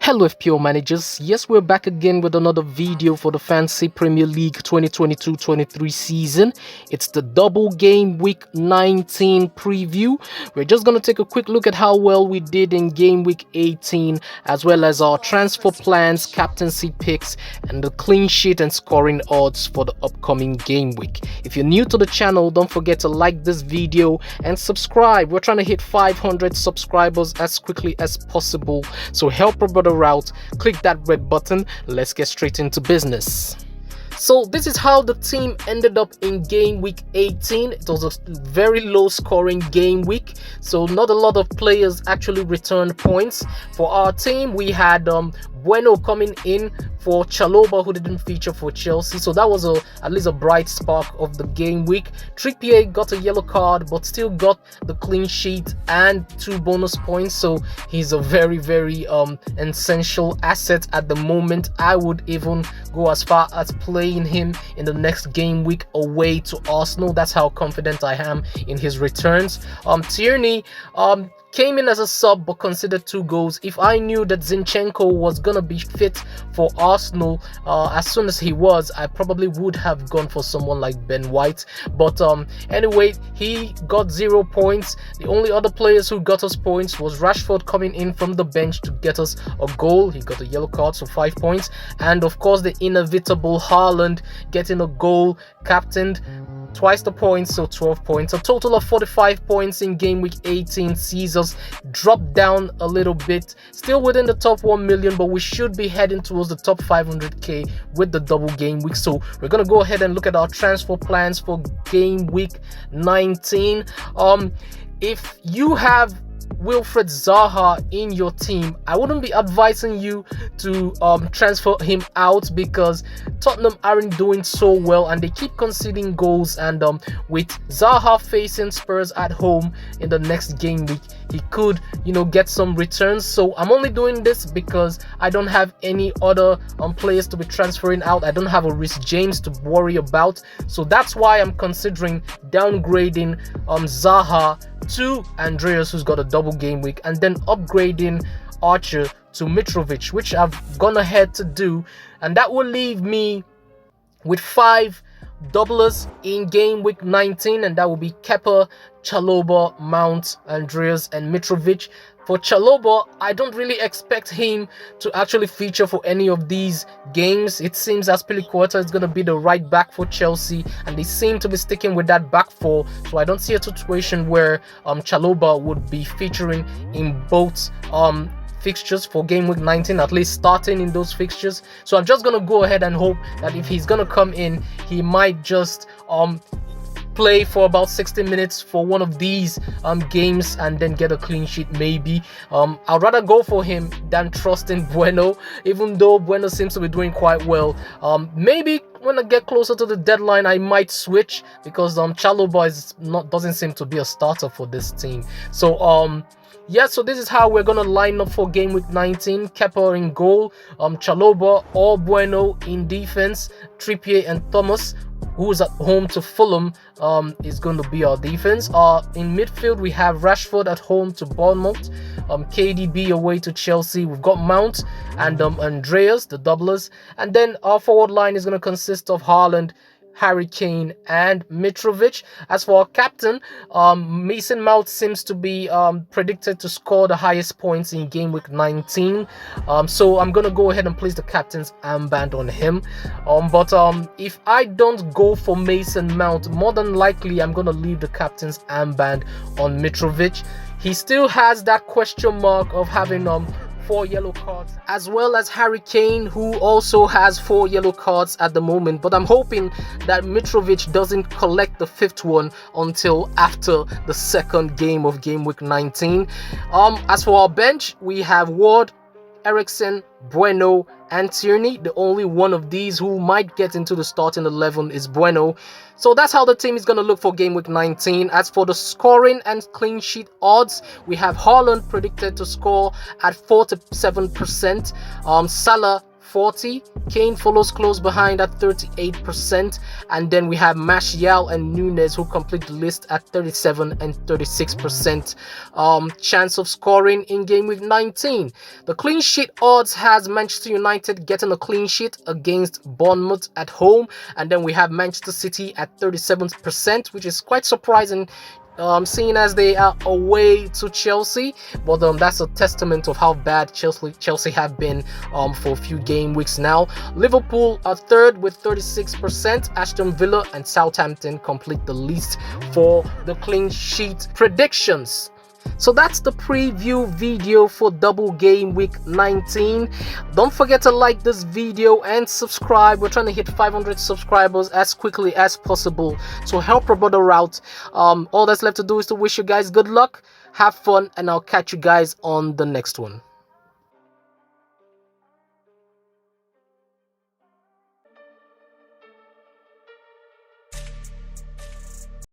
Hello FPL managers, yes, we're back again with another video for the Fantasy Premier League 2022-23 season. It's the double game week 19 preview. We're just going to take a quick look at how well we did in game week 18, as well as our transfer plans, captaincy picks, and the clean sheet and scoring odds for the upcoming game week. If you're new to the channel, don't forget to like this video and subscribe. We're trying to hit 500 subscribers as quickly as possible, so help a brother out. Click that red button. Let's get straight into business. So this is how the team ended up in game week 18. It was a very low scoring game week, so not a lot of players actually returned points. For our team, we had Bueno coming in for Chalobah, who didn't feature for Chelsea, so that was at least a bright spark of the game week. Trippier got a yellow card but still got the clean sheet and 2 bonus points, so he's a very essential asset at the moment. I would even go as far as playing him in the next game week away to Arsenal. That's how confident I am in his returns. Tierney came in as a sub but considered 2 goals. If I knew that Zinchenko was gonna be fit for Arsenal as soon as he was, I probably would have gone for someone like Ben White. But anyway, he got 0 points. The only other players who got us points was Rashford coming in from the bench to get us a goal. He got a yellow card, so 5 points. And of course, the inevitable Haaland getting a goal, captained, twice the points, so 12 points. A total of 45 points in game week 18 sees us drop down a little bit, still within the top 1 million, but we should be heading towards the top 500k with the double game week. So we're gonna go ahead and look at our transfer plans for game week 19. If you have Wilfred Zaha in your team, I wouldn't be advising you to transfer him out, because Tottenham aren't doing so well and they keep conceding goals, and with Zaha facing Spurs at home in the next game week, he could get some returns. So I'm only doing this because I don't have any other players to be transferring out. I don't have a Reece James to worry about, so that's why I'm considering downgrading Zaha to Andreas, who's got a double game week, and then upgrading Archer to Mitrovic, which I've gone ahead to do, and that will leave me with 5 doublers in game week 19, and that will be Kepa, Chalobah, Mount, Andreas, and Mitrovic. For Chalobah, I don't really expect him to actually feature for any of these games. It seems Azpilicueta is going to be the right back for Chelsea, and they seem to be sticking with that back four. So I don't see a situation where Chalobah would be featuring in both fixtures for game week 19, at least starting in those fixtures. So I'm just going to go ahead and hope that if he's going to come in, he might just play for about 60 minutes for one of these games and then get a clean sheet maybe. I'd rather go for him than trust in Bueno, even though Bueno seems to be doing quite well. Maybe when I get closer to the deadline, I might switch, because Chalobah doesn't seem to be a starter for this team. So yeah, so this is how we're gonna line up for game week 19. Kepa in goal, Chalobah or Bueno in defense, Trippier and Thomas, who's at home to Fulham, is going to be our defense. In midfield, we have Rashford at home to Bournemouth, KDB away to Chelsea. We've got Mount and Andreas, the doublers, and then our forward line is going to consist of Haaland, Harry Kane, and Mitrovic. As for our captain, Mason Mount seems to be predicted to score the highest points in game week 19. So I'm gonna go ahead and place the captain's armband on him. But if I don't go for Mason Mount, more than likely I'm gonna leave the captain's armband on Mitrovic. He still has that question mark of having 4 yellow cards, as well as Harry Kane, who also has 4 yellow cards at the moment, but I'm hoping that Mitrovic doesn't collect the 5th one until after the 2nd game of game week 19. As for our bench, we have Ward, Eriksen, Bueno, and Tierney. The only one of these who might get into the starting 11 is Bueno. So that's how the team is going to look for game week 19. As for the scoring and clean sheet odds, we have Haaland predicted to score at 47%, Salah 40. Kane follows close behind at 38%, and then we have Martial and Nunes who complete the list at 37 and 36% chance of scoring in game week 19. The clean sheet odds has Manchester United getting a clean sheet against Bournemouth at home, and then we have Manchester City at 37%, which is quite surprising, seeing as they are away to Chelsea, but that's a testament of how bad Chelsea have been for a few game weeks now. Liverpool are third with 36%. Aston Villa and Southampton complete the list for the clean sheet predictions. So that's the preview video for double game week 19. Don't forget to like this video and subscribe. We're trying to hit 500 subscribers as quickly as possible to help our brother out. All that's left to do is to wish you guys good luck, have fun, and I'll catch you guys on the next one.